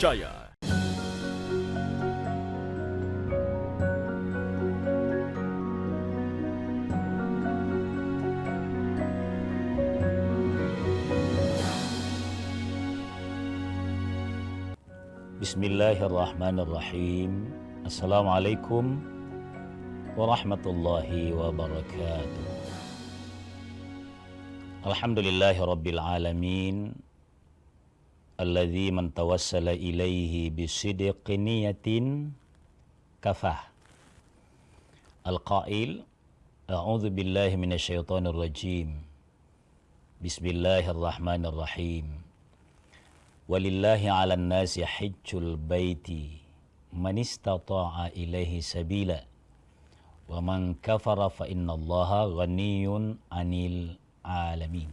Jaya. Bismillahirrahmanirrahim. Assalamualaikum warahmatullahi wabarakatuh. Alhamdulillahi rabbil alamin. Alladzi man tawassala ilaihi bisidqi niyatin kafah. Al-qail, a'udzu billahi minasyaitonir rajim. Bismillahirrahmanirrahim. Walillahi 'alan nasi hajjul baiti man istata'a ilaihi sabila wa man kafara fa innallaha ghaniyyun 'anil 'alamin.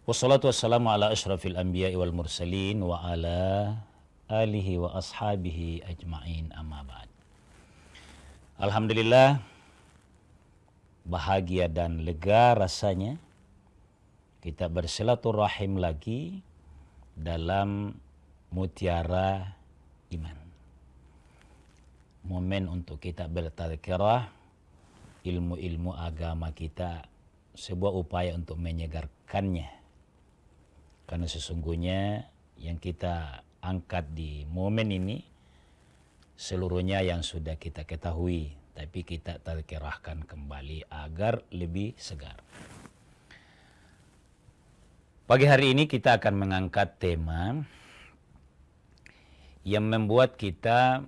Wassalatu wassalamu ala asyrafil anbiya'i wal mursalin wa ala alihi wa ashabihi ajma'in, amma ba'd. Alhamdulillah, bahagia dan lega rasanya kita bersilaturahim lagi dalam mutiara iman. Momen untuk kita bertadzkirah ilmu-ilmu agama kita, sebuah upaya untuk menyegarkannya. Karena sesungguhnya yang kita angkat di momen ini seluruhnya yang sudah kita ketahui, tapi kita tadzkirahkan kembali agar lebih segar. Pagi hari ini kita akan mengangkat tema yang membuat kita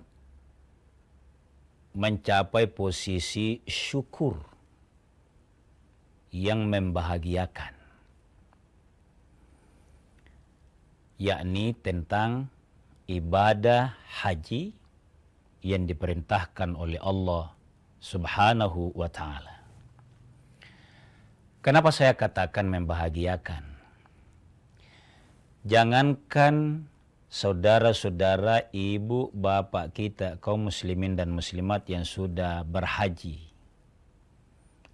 mencapai posisi syukur yang membahagiakan, yakni tentang ibadah haji yang diperintahkan oleh Allah Subhanahu wa ta'ala. Kenapa saya katakan membahagiakan? Jangankan saudara-saudara, ibu, bapak kita, kaum muslimin dan muslimat yang sudah berhaji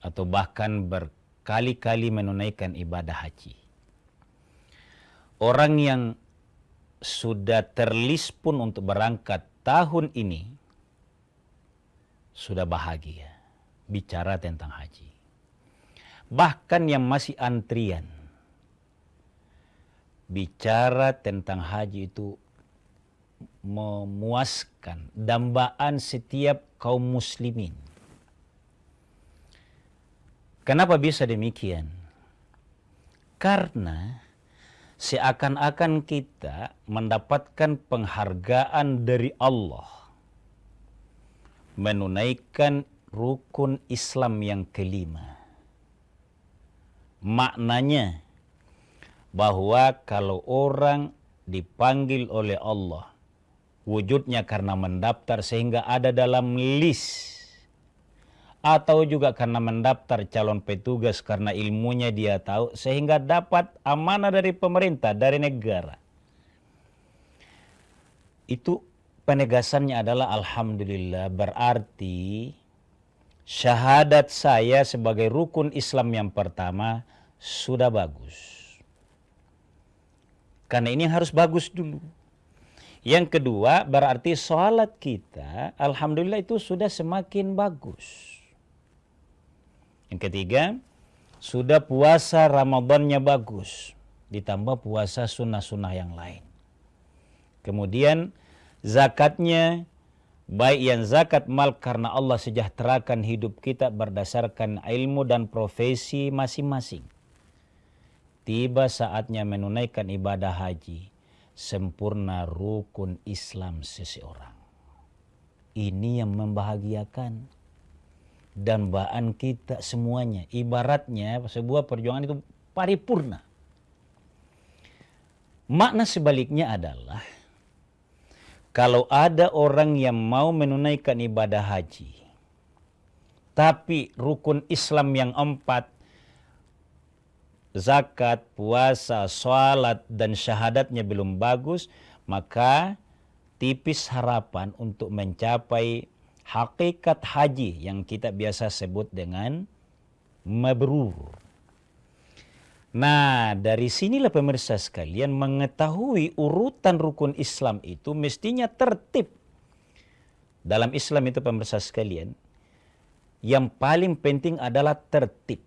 atau bahkan berkali-kali menunaikan ibadah haji. Orang yang sudah terlis pun untuk berangkat tahun ini sudah bahagia bicara tentang haji. Bahkan yang masih antrian bicara tentang haji itu memuaskan dambaan setiap kaum muslimin. Kenapa bisa demikian? Karena seakan-akan kita mendapatkan penghargaan dari Allah menunaikan rukun Islam yang kelima. Maknanya bahwa kalau orang dipanggil oleh Allah, wujudnya karena mendaftar sehingga ada dalam list, atau juga karena mendaftar calon petugas karena ilmunya dia tahu sehingga dapat amanah dari pemerintah, dari negara. Itu penegasannya adalah alhamdulillah, berarti syahadat saya sebagai rukun Islam yang pertama sudah bagus. Karena ini harus bagus dulu. Yang kedua, berarti sholat kita, alhamdulillah itu sudah semakin bagus. Yang ketiga, sudah puasa Ramadannya bagus, ditambah puasa sunnah-sunnah yang lain. Kemudian zakatnya, baik yang zakat mal karena Allah sejahterakan hidup kita berdasarkan ilmu dan profesi masing-masing. Tiba saatnya menunaikan ibadah haji, sempurna rukun Islam seseorang. Ini yang membahagiakan dambaan kita semuanya. Ibaratnya sebuah perjuangan itu paripurna. Makna sebaliknya adalah kalau ada orang yang mau menunaikan ibadah haji, tapi rukun Islam yang 4, zakat, puasa, sholat, dan syahadatnya belum bagus, maka tipis harapan untuk mencapai hakikat haji yang kita biasa sebut dengan mabrur. Nah, dari sinilah pemirsa sekalian mengetahui urutan rukun Islam itu mestinya tertib. Dalam Islam itu pemirsa sekalian, yang paling penting adalah tertib.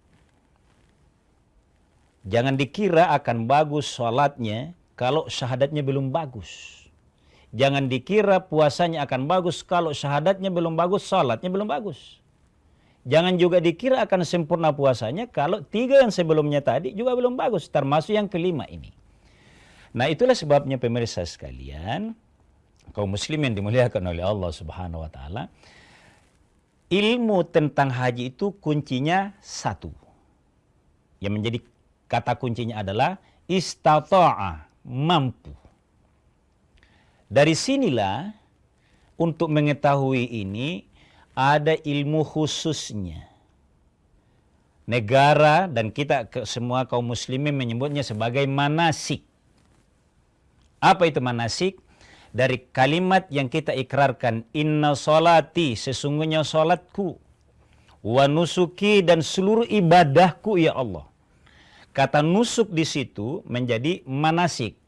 Jangan dikira akan bagus sholatnya kalau syahadatnya belum bagus. Jangan dikira puasanya akan bagus kalau syahadatnya belum bagus, sholatnya belum bagus. Jangan juga dikira akan sempurna puasanya kalau 3 yang sebelumnya tadi juga belum bagus, termasuk yang kelima ini. Nah, itulah sebabnya pemirsa sekalian, kaum muslim yang dimuliakan oleh Allah Subhanahu wa taala, ilmu tentang haji itu kuncinya satu. Yang menjadi kata kuncinya adalah istata'a, mampu. Dari sinilah untuk mengetahui ini ada ilmu khususnya. Negara dan kita semua kaum muslimin menyebutnya sebagai manasik. Apa itu manasik? Dari kalimat yang kita ikrarkan, inna solati, sesungguhnya solatku, wa nusuki, dan seluruh ibadahku ya Allah. Kata nusuk di situ menjadi manasik.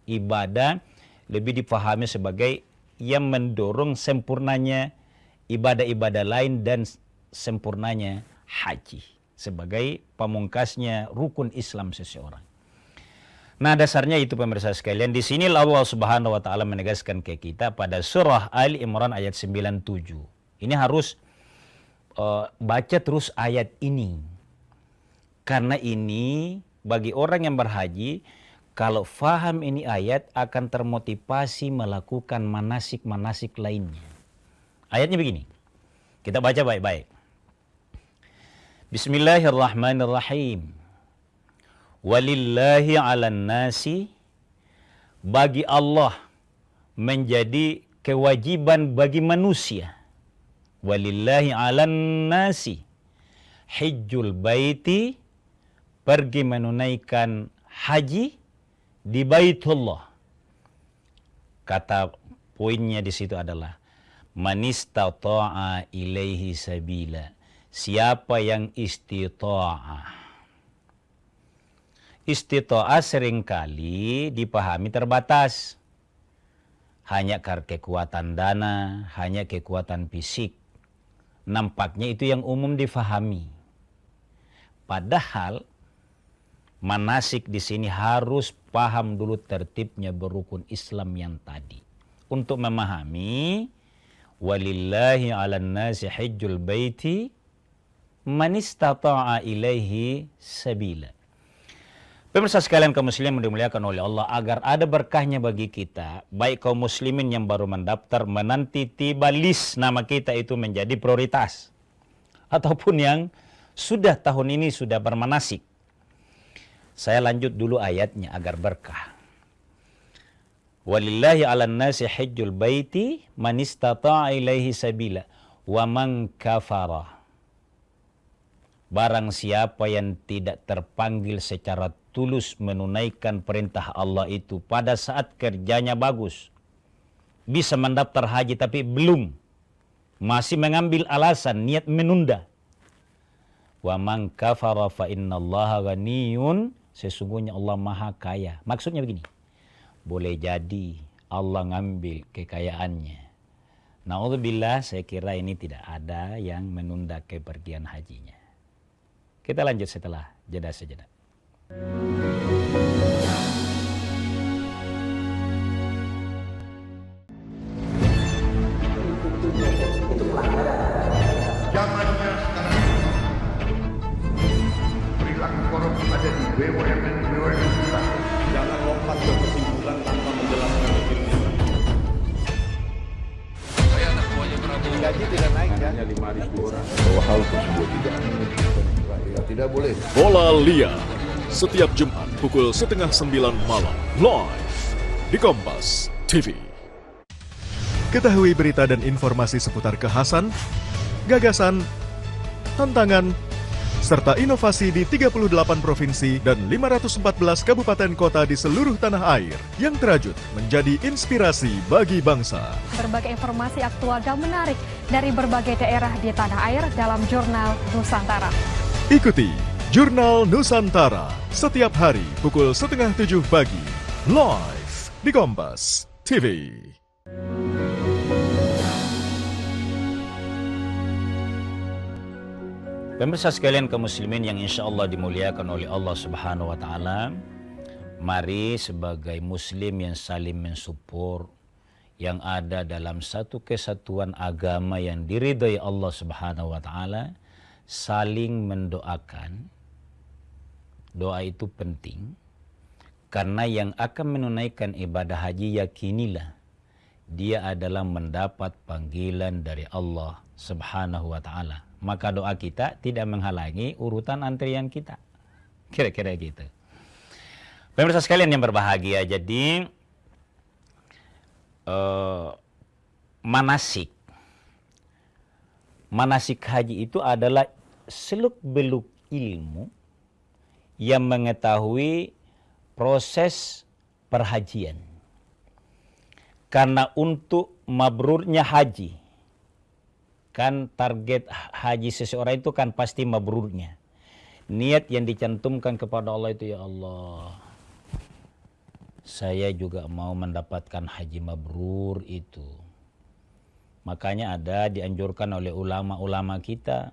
Ibadah lebih dipahami sebagai yang mendorong sempurnanya ibadah-ibadah lain dan sempurnanya haji sebagai pamungkasnya rukun Islam seseorang. Nah, dasarnya itu pemirsa sekalian. Di sini Allah Subhanahu wa taala menegaskan ke kita pada surah Ali Imran ayat 97. Ini harus baca terus ayat ini. Karena ini bagi orang yang berhaji, kalau faham ini ayat akan termotivasi melakukan manasik-manasik lainnya. Ayatnya begini, kita baca baik-baik. Bismillahirrahmanirrahim. Walillahi 'alan nasi, bagi Allah menjadi kewajiban bagi manusia. Walillahi 'alan nasi hijjul baiti, pergi menunaikan haji di Baitullah. Kata poinnya di situ adalah man istata'a ilaihi sabila. Siapa yang istita'ah. Istita'ah seringkali dipahami terbatas. Hanya karena kekuatan dana, hanya kekuatan fisik. Nampaknya itu yang umum difahami. Padahal manasik di sini harus paham dulu tertibnya berukun Islam yang tadi. Untuk memahami walillahi 'alan nasi hajjul baiti man istata'a ilaihi sabila. Pemirsa sekalian kaum muslimin dimuliakan oleh Allah, agar ada berkahnya bagi kita, baik kaum muslimin yang baru mendaftar menanti tiba list nama kita itu menjadi prioritas, ataupun yang sudah tahun ini sudah bermanasik. Saya lanjut dulu ayatnya agar berkah. Walillahi 'alan nasi hajjul baiti man istata'a ilaihi sabila wa man kafara. Barang siapa yang tidak terpanggil secara tulus menunaikan perintah Allah itu pada saat kerjanya bagus, bisa mendaftar haji tapi belum, masih mengambil alasan niat menunda. Wa man kafara fa innallaha ghaniyun, sesungguhnya Allah maha kaya. Maksudnya begini, boleh jadi Allah ngambil kekayaannya. Na'udzubillah, saya kira ini tidak ada yang menunda kepergian hajinya. Kita lanjut setelah jeda sejenak. Zamannya sekarang perilaku korupsi ada di BUMN kita. Jangan lompat ke kesimpulan tanpa menjelaskan dirinya. Saya anak buahnya Prabowo. Gaji tidak naik kan? Hanya 5.000 orang. Bahwa hal tersebut tidak menyedihkan rakyat. Tidak boleh. Bola Liar setiap Jumat pukul 8:30 malam live di Kompas TV. Ketahui berita dan informasi seputar kekhasan, gagasan, tantangan, serta inovasi di 38 provinsi dan 514 kabupaten kota di seluruh tanah air yang terajut menjadi inspirasi bagi bangsa. Berbagai informasi aktual dan menarik dari berbagai daerah di tanah air dalam Jurnal Nusantara. Ikuti Jurnal Nusantara, setiap hari pukul 6:30 pagi, live di Kompas TV. Pemirsa sekalian kaum muslimin yang insya Allah dimuliakan oleh Allah Subhanahu wa Ta'ala, mari sebagai muslim yang saling mensupport, yang ada dalam satu kesatuan agama yang diridhai Allah Subhanahu wa Ta'ala, saling mendoakan. Doa itu penting karena yang akan menunaikan ibadah haji, yakinilah dia adalah mendapat panggilan dari Allah Subhanahu wa Ta'ala. Maka doa kita tidak menghalangi urutan antrian kita. Kira-kira gitu. Pemirsa sekalian yang berbahagia, jadi manasik haji itu adalah seluk-beluk ilmu yang mengetahui proses perhajian. Karena untuk mabrurnya haji, kan target haji seseorang itu kan pasti mabrurnya. Niat yang dicantumkan kepada Allah itu, ya Allah, saya juga mau mendapatkan haji mabrur itu. Makanya ada dianjurkan oleh ulama-ulama kita,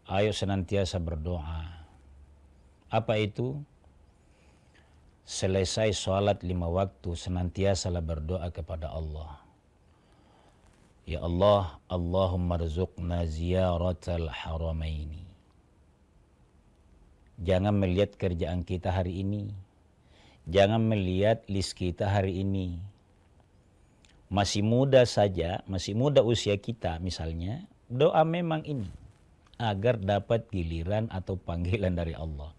ayo senantiasa berdoa. Apa itu? Selesai sholat 5 waktu, senantiasalah berdoa kepada Allah. Ya Allah, Allahumma rzuqna ziyaratal haramaini. Jangan melihat kerjaan kita hari ini. Jangan melihat list kita hari ini. Masih muda saja, masih muda usia kita misalnya, doa memang ini. Agar dapat giliran atau panggilan dari Allah.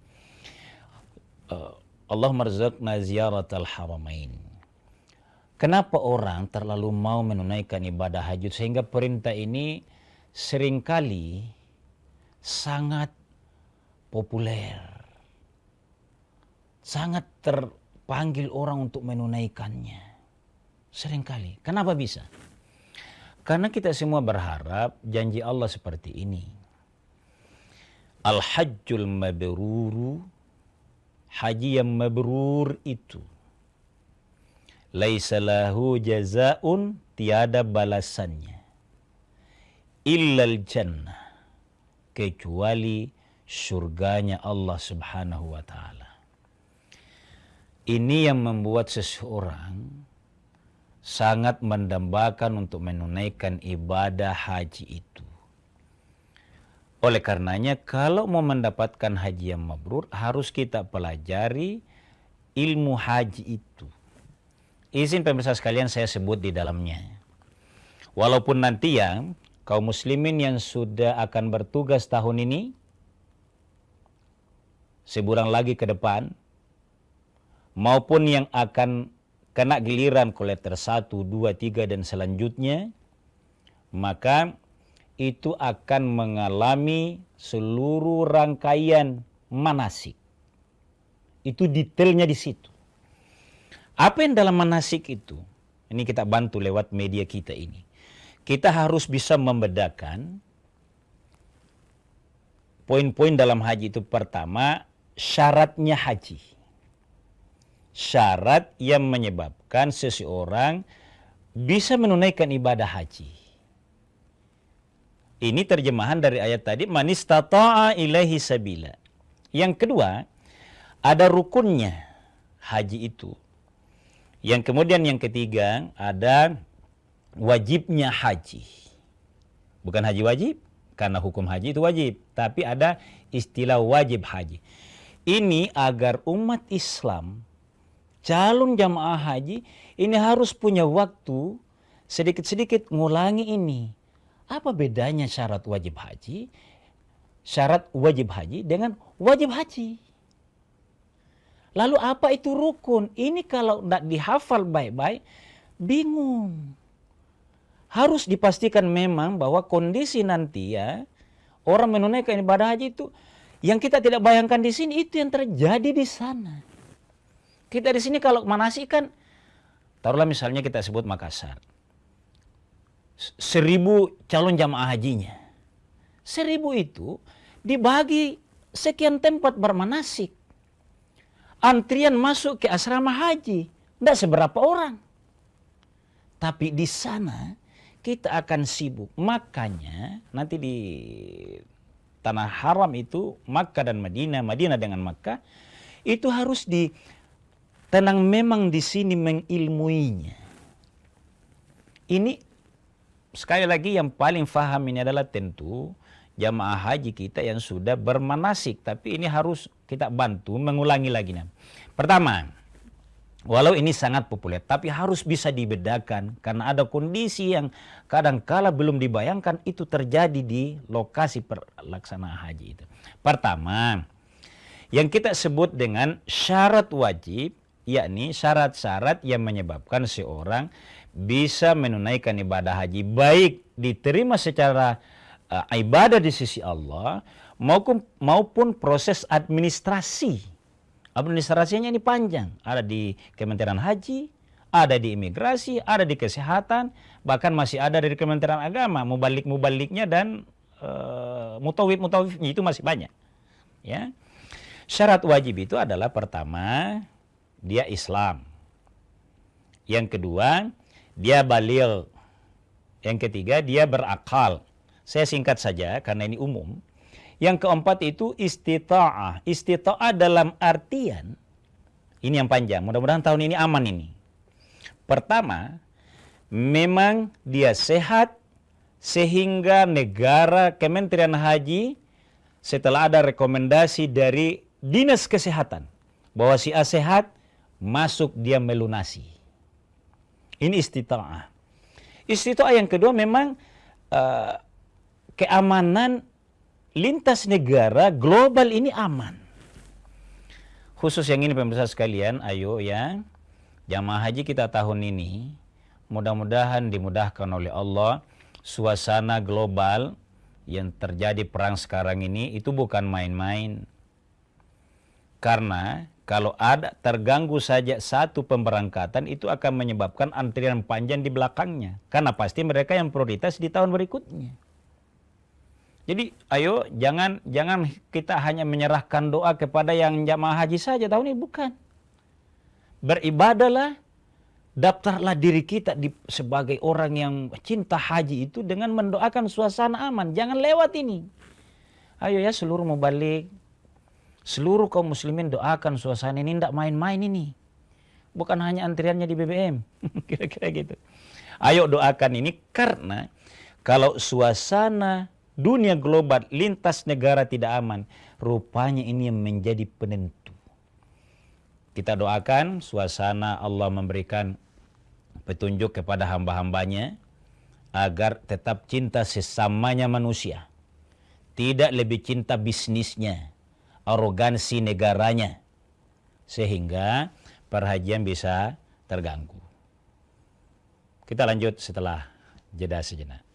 Allahumma rzuqna ziyaratal haramaini. Kenapa orang terlalu mau menunaikan ibadah haji sehingga perintah ini seringkali sangat populer. Sangat terpanggil orang untuk menunaikannya. Seringkali. Kenapa bisa? Karena kita semua berharap janji Allah seperti ini. Al-hajjul mabruru, haji yang mabrur itu, laisa lahu jazaun, tiada balasannya, illal jannah, kecuali surganya Allah Subhanahu wa Ta'ala. Ini yang membuat seseorang sangat mendambakan untuk menunaikan ibadah haji itu. Oleh karenanya, kalau mau mendapatkan haji yang mabrur, harus kita pelajari ilmu haji itu. Izin pemirsa sekalian saya sebut di dalamnya. Walaupun nanti yang kaum muslimin yang sudah akan bertugas tahun ini, sebulan lagi ke depan, maupun yang akan kena giliran kloter 1, 2, 3 dan selanjutnya, maka itu akan mengalami seluruh rangkaian manasik. Itu detailnya di situ. Apa yang dalam manasik itu? Ini kita bantu lewat media kita ini. Kita harus bisa membedakan poin-poin dalam haji itu. Pertama, syaratnya haji. Syarat yang menyebabkan seseorang bisa menunaikan ibadah haji. Ini terjemahan dari ayat tadi, man istata'a ilaihi sabila. Yang kedua, ada rukunnya haji itu. Yang kemudian yang ketiga, ada wajibnya haji. Bukan haji wajib, karena hukum haji itu wajib. Tapi ada istilah wajib haji. Ini agar umat Islam, calon jamaah haji, ini harus punya waktu sedikit-sedikit ngulangi ini. Apa bedanya syarat wajib haji, syarat wajib haji dengan wajib haji? Lalu apa itu rukun? Ini kalau tidak dihafal baik-baik, bingung. Harus dipastikan memang bahwa kondisi nanti ya, orang menunaikan ibadah haji itu, yang kita tidak bayangkan di sini, itu yang terjadi di sana. Kita di sini kalau manasik kan, taruhlah misalnya kita sebut Makassar. 1.000 calon jamaah hajinya. 1.000 itu dibagi sekian tempat bermanasik. Antrian masuk ke asrama haji, tidak seberapa orang. Tapi di sana kita akan sibuk. Makanya nanti di tanah haram itu, Makkah dan Madinah, Madinah dengan Makkah, itu harus tenang memang di sini mengilmuinya. Ini sekali lagi yang paling paham ini adalah tentu jamaah haji kita yang sudah bermanasik. Tapi ini harus kita bantu mengulangi lagi. Pertama, walau ini sangat populer, tapi harus bisa dibedakan karena ada kondisi yang kadangkala belum dibayangkan itu terjadi di lokasi pelaksanaan haji itu. Pertama, yang kita sebut dengan syarat wajib, yakni syarat-syarat yang menyebabkan seorang bisa menunaikan ibadah haji, baik diterima secara ibadah di sisi Allah maupun proses administrasi. Administrasinya ini panjang, ada di Kementerian Haji, ada di imigrasi, ada di kesehatan, bahkan masih ada dari Kementerian Agama, mubalik-mubaliknya dan mutawif-mutawifnya itu masih banyak. Ya. Syarat wajib itu adalah pertama, dia Islam. Yang kedua, dia baligh. Yang ketiga, dia berakal. Saya singkat saja karena ini umum. Yang keempat itu istita'ah. Istita'ah dalam artian, ini yang panjang, mudah-mudahan tahun ini aman ini. Pertama, memang dia sehat sehingga negara Kementerian Haji setelah ada rekomendasi dari Dinas Kesehatan bahwa si A sehat, masuk dia melunasi. Ini istita'ah. Istita'ah yang kedua memang keamanan lintas negara global ini aman. Khusus yang ini pemirsa sekalian, ayo ya, jamaah haji kita tahun ini mudah-mudahan dimudahkan oleh Allah. Suasana global yang terjadi perang sekarang ini itu bukan main-main. Karena kalau ada terganggu saja satu pemberangkatan itu akan menyebabkan antrian panjang di belakangnya. Karena pasti mereka yang prioritas di tahun berikutnya. Jadi ayo jangan kita hanya menyerahkan doa kepada yang jamaah haji saja tahun ini, bukan. Beribadahlah, daftarlah diri kita sebagai orang yang cinta haji itu dengan mendoakan suasana aman. Jangan lewat ini. Ayo ya seluruh mubalik, seluruh kaum muslimin doakan suasana ini, tidak main-main ini. Bukan hanya antriannya di BBM, kira-kira gitu. Ayo doakan ini karena kalau suasana dunia global lintas negara tidak aman, rupanya ini yang menjadi penentu. Kita doakan suasana Allah memberikan petunjuk kepada hamba-hambanya agar tetap cinta sesamanya manusia. Tidak lebih cinta bisnisnya, arogansi negaranya. Sehingga perhajian bisa terganggu. Kita lanjut setelah jeda sejenak.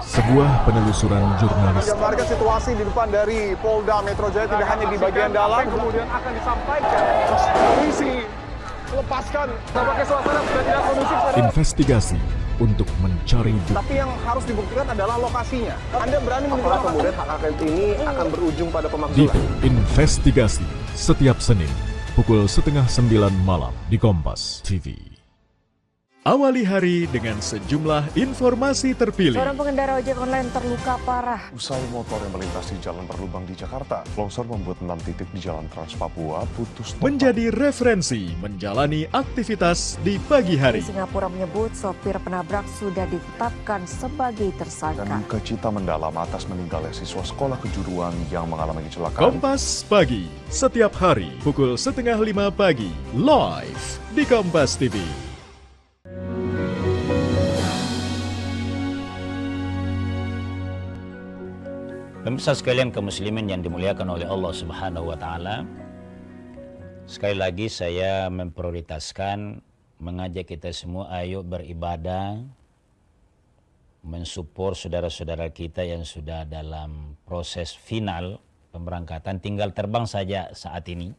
Sebuah penelusuran jurnalis Gambarkan situasi di depan dari Polda Metro Jaya tidak hanya di bagian dalam, kemudian akan disampaikan polisi lepaskan. Tampaknya suasana sudah tidak kondusif. investigasi untuk mencari bukti. Tapi yang harus dibuktikan adalah lokasinya. Anda berani menilai kemudian hak angket ini akan berujung pada pemakzulan. Di investigasi setiap Senin pukul 8:30 malam di Kompas TV. Awali hari dengan sejumlah informasi terpilih. Seorang pengendara ojek online terluka parah. Usai motor yang melintasi jalan berlubang di Jakarta, longsor membuat 6 titik di Jalan Trans Papua putus total. Menjadi referensi menjalani aktivitas di pagi hari. Di Singapura menyebut sopir penabrak sudah ditetapkan sebagai tersangka. Dan duka cita mendalam atas meninggalnya siswa sekolah kejuruan yang mengalami kecelakaan. Kompas Pagi, setiap hari pukul 4:30 pagi, live di Kompas TV. Pemirsa sekalian kaum muslimin yang dimuliakan oleh Allah Subhanahu wa taala. Sekali lagi saya memprioritaskan mengajak kita semua ayo beribadah, mensupport saudara-saudara kita yang sudah dalam proses final pemberangkatan, tinggal terbang saja saat ini.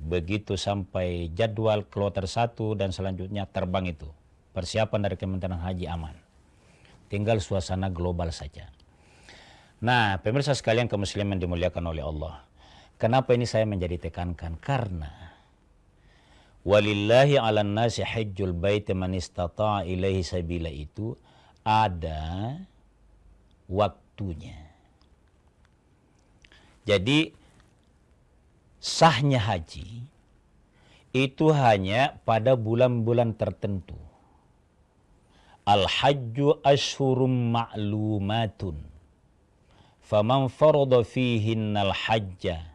begitu sampai jadwal kloter 1 dan selanjutnya terbang itu. Persiapan dari Kementerian Haji aman. Tinggal suasana global saja. Nah, pemirsa sekalian kaum muslimin dimuliakan oleh Allah. Kenapa ini saya menjadi tekankan? Karena walillahi 'alan nasi hajjul baiti man istata'a ilaihi sabila itu ada waktunya. Jadi sahnya haji itu hanya pada bulan-bulan tertentu. Al-hajju ashhurum ma'lumatun. Faman farada fihinnal hajja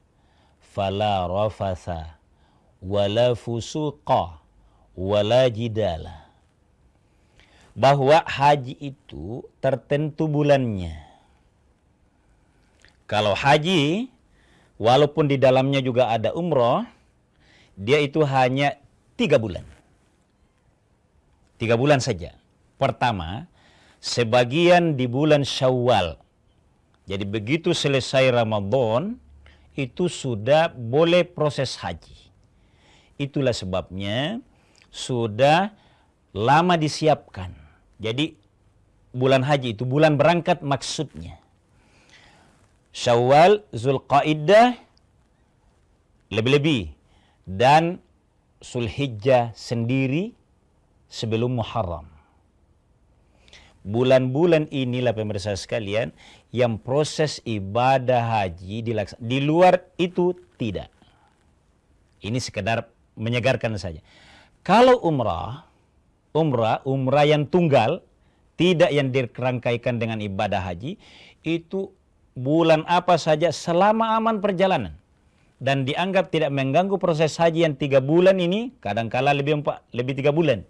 fala rafatha wala fusuqa wala jidala. Bahwa haji itu tertentu bulannya. Kalau haji, walaupun di dalamnya juga ada umroh, dia itu hanya 3 bulan. 3 bulan saja. Pertama, sebagian di bulan Syawal. Jadi begitu selesai Ramadan, itu sudah boleh proses haji. Itulah sebabnya sudah lama disiapkan. Jadi bulan haji itu bulan berangkat maksudnya. Syawal, Zulqaidah lebih-lebih, dan Zulhijjah sendiri sebelum Muharram. Bulan-bulan inilah pemirsa sekalian yang proses ibadah haji dilaksanakan. Di luar itu tidak. Ini sekedar menyegarkan saja. Kalau umrah yang tunggal, tidak yang dirangkaikan dengan ibadah haji, itu bulan apa saja selama aman perjalanan dan dianggap tidak mengganggu proses haji yang 3 bulan ini, kadangkala lebih 3 bulan.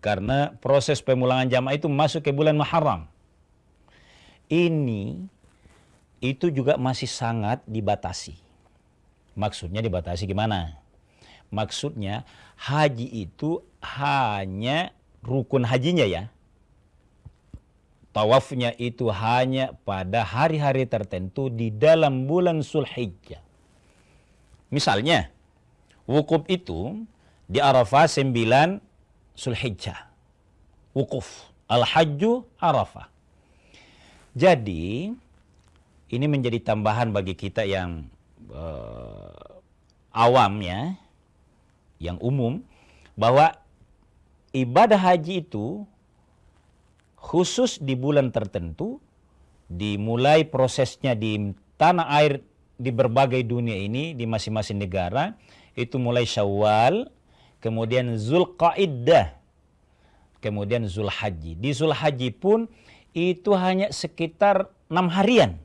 Karena proses pemulangan jamaah itu masuk ke bulan Muharram. Ini itu juga masih sangat dibatasi. Maksudnya dibatasi gimana? Maksudnya haji itu hanya rukun hajinya ya. Tawafnya itu hanya pada hari-hari tertentu di dalam bulan Zulhijjah. Misalnya, wukuf itu di Arafah 9 Zulhijjah. Wukuf. Al-Hajju Arafah. Jadi, ini menjadi tambahan bagi kita yang awam ya, yang umum, bahwa ibadah haji itu khusus di bulan tertentu, dimulai prosesnya di tanah air di berbagai dunia ini, di masing-masing negara, itu mulai Syawal, kemudian Zulqaidah, kemudian Zulhajji. Di Zulhajji pun itu hanya sekitar 6 harian.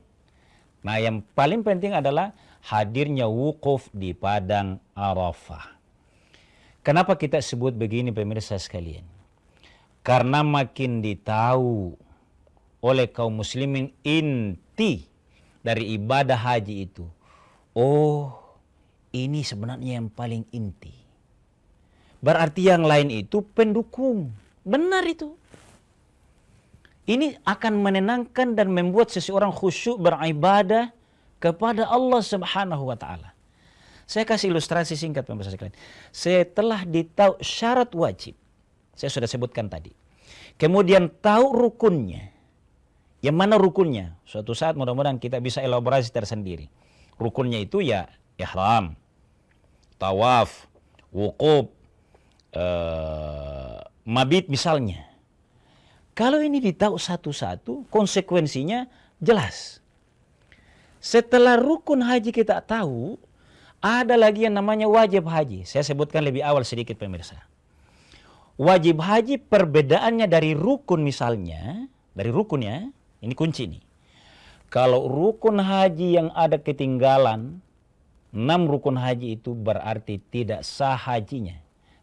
Nah, yang paling penting adalah hadirnya wukuf di padang Arafah. Kenapa kita sebut begini pemirsa sekalian? Karena makin ditahu oleh kaum muslimin inti dari ibadah haji itu. Oh, ini sebenarnya yang paling inti. Berarti yang lain itu pendukung. Benar itu. Ini akan menenangkan dan membuat seseorang khusyuk beribadah kepada Allah Subhanahu wa taala. Saya kasih ilustrasi singkat pemirsa sekalian. Setelah ditahu syarat wajib, saya sudah sebutkan tadi. Kemudian tahu rukunnya. Yang mana rukunnya? Suatu saat mudah-mudahan kita bisa elaborasi tersendiri. Rukunnya itu ya ihram, tawaf, wukuf, mabit misalnya. Kalau ini ditahu satu-satu, konsekuensinya jelas. Setelah rukun haji kita tahu, ada lagi yang namanya wajib haji. Saya sebutkan lebih awal sedikit pemirsa. Wajib haji perbedaannya dari rukun misalnya, dari rukunnya, ini kunci nih. Kalau rukun haji yang ada ketinggalan, 6 rukun haji itu berarti tidak sah hajinya.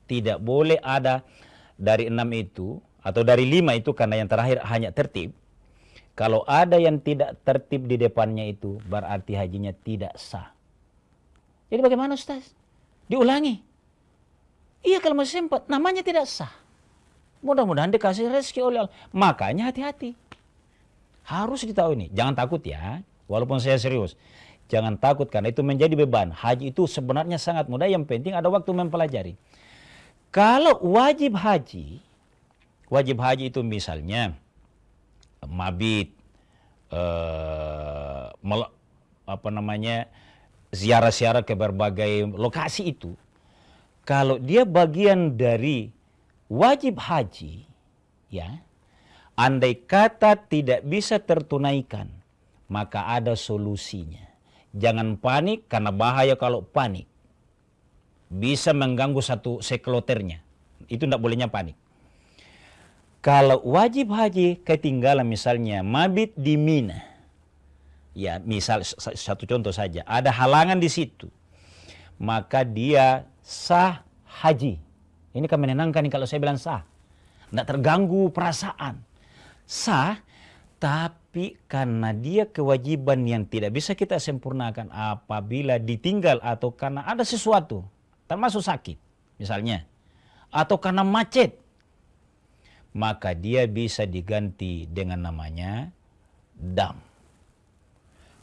Tidak boleh ada dari 6 itu, atau dari 5 itu karena yang terakhir hanya tertib. Kalau ada yang tidak tertib di depannya itu, berarti hajinya tidak sah. Jadi bagaimana Ustaz? Diulangi. Iya kalau masih sempat, namanya tidak sah. Mudah-mudahan dikasih rezeki oleh Allah. Makanya hati-hati. Harus ditahu ini. Jangan takut ya, walaupun saya serius. Jangan takut karena itu menjadi beban. Haji itu sebenarnya sangat mudah, yang penting ada waktu mempelajari. Kalau wajib haji itu misalnya mabit, ziarah-ziarah ke berbagai lokasi itu. Kalau dia bagian dari wajib haji, ya, andai kata tidak bisa tertunaikan, maka ada solusinya. Jangan panik, karena bahaya kalau panik. Bisa mengganggu satu sekloternya. Itu tidak bolehnya panik. Kalau wajib haji ketinggalan misalnya mabit di Mina. Ya, misal satu contoh saja. Ada halangan di situ. Maka dia sah haji. Ini kan menenangkan nih kalau saya bilang sah. Tidak terganggu perasaan. Sah, tapi karena dia kewajiban yang tidak bisa kita sempurnakan apabila ditinggal atau karena ada sesuatu, termasuk sakit misalnya, atau karena macet, maka dia bisa diganti dengan namanya dam.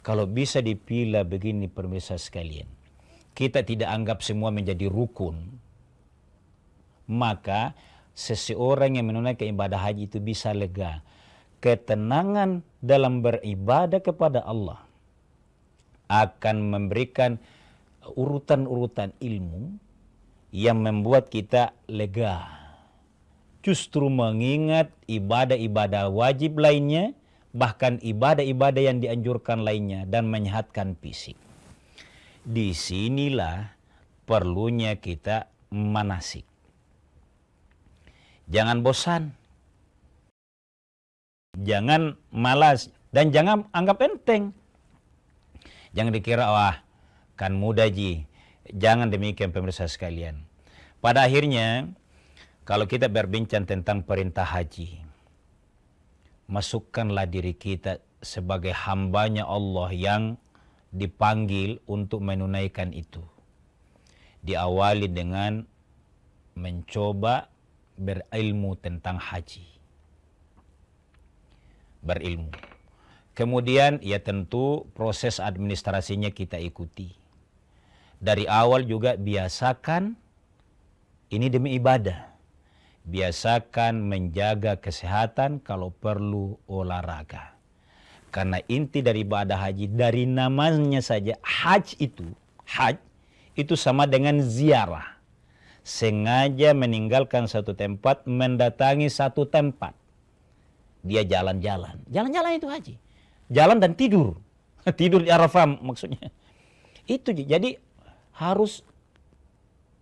Kalau bisa dipilih begini pemirsa sekalian, kita tidak anggap semua menjadi rukun, maka seseorang yang menunaikan ibadah haji itu bisa lega. Ketenangan dalam beribadah kepada Allah akan memberikan urutan-urutan ilmu yang membuat kita lega. Justru mengingat ibadah-ibadah wajib lainnya, bahkan ibadah-ibadah yang dianjurkan lainnya, dan menyehatkan fisik. Disinilah perlunya kita manasik. Jangan bosan. Jangan malas dan jangan anggap enteng. Jangan dikira wah kan mudah ji. Jangan demikian pemirsa sekalian. Pada akhirnya kalau kita berbincang tentang perintah haji, masukkanlah diri kita sebagai hambanya Allah yang dipanggil untuk menunaikan itu. Diawali dengan mencoba berilmu tentang haji. Berilmu. Kemudian ya tentu proses administrasinya kita ikuti. Dari awal juga biasakan ini demi ibadah. Biasakan menjaga kesehatan, kalau perlu olahraga. Karena inti dari ibadah haji, dari namanya saja haj itu sama dengan ziarah. Sengaja meninggalkan satu tempat, mendatangi satu tempat. Dia jalan-jalan. Jalan-jalan itu haji. Jalan dan tidur. Tidur di Arafah maksudnya. Itu jadi harus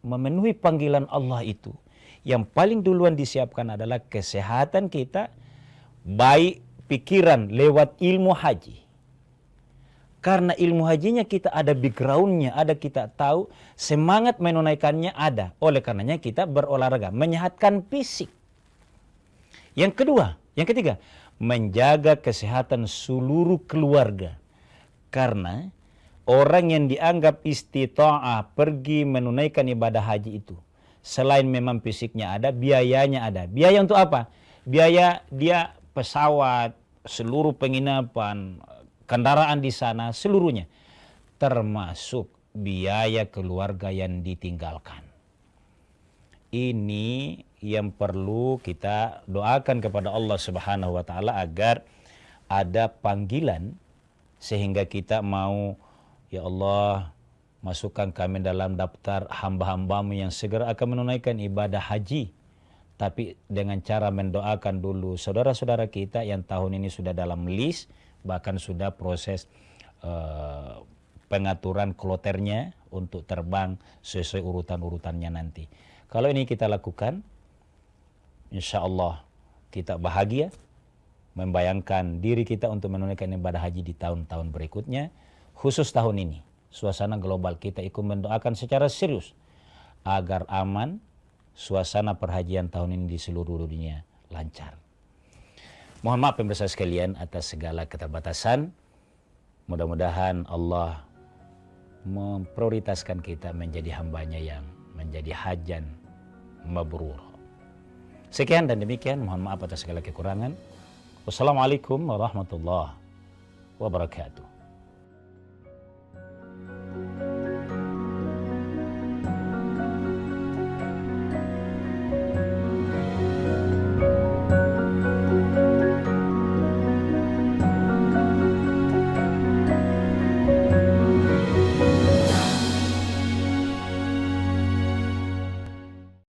memenuhi panggilan Allah itu. Yang paling duluan disiapkan adalah kesehatan kita, baik pikiran lewat ilmu haji. Karena ilmu hajinya kita ada backgroundnya, ada kita tahu, semangat menunaikannya ada. Oleh karenanya kita berolahraga, menyehatkan fisik. Yang ketiga, menjaga kesehatan seluruh keluarga. Karena orang yang dianggap istita'ah pergi menunaikan ibadah haji itu, selain memang fisiknya ada, biayanya ada. Biaya untuk apa? Biaya dia pesawat, seluruh penginapan, kendaraan di sana, seluruhnya. Termasuk biaya keluarga yang ditinggalkan. Ini yang perlu kita doakan kepada Allah Subhanahu wa taala agar ada panggilan sehingga kita mau, ya Allah, masukkan kami dalam daftar hamba-hambamu yang segera akan menunaikan ibadah haji. Tapi dengan cara mendoakan dulu saudara-saudara kita yang tahun ini sudah dalam list, bahkan sudah proses pengaturan kloternya untuk terbang sesuai urutan-urutannya nanti. Kalau ini kita lakukan, insya Allah kita bahagia membayangkan diri kita untuk menunaikan ibadah haji di tahun-tahun berikutnya. Khusus tahun ini, suasana global kita ikut mendoakan secara serius agar aman suasana perhajian tahun ini di seluruh dunia lancar. Mohon maaf pemirsa sekalian atas segala keterbatasan. Mudah-mudahan Allah memprioritaskan kita menjadi hambanya yang menjadi hajan mabrur. Sekian dan demikian, mohon maaf atas segala kekurangan. Wassalamualaikum warahmatullahi wabarakatuh.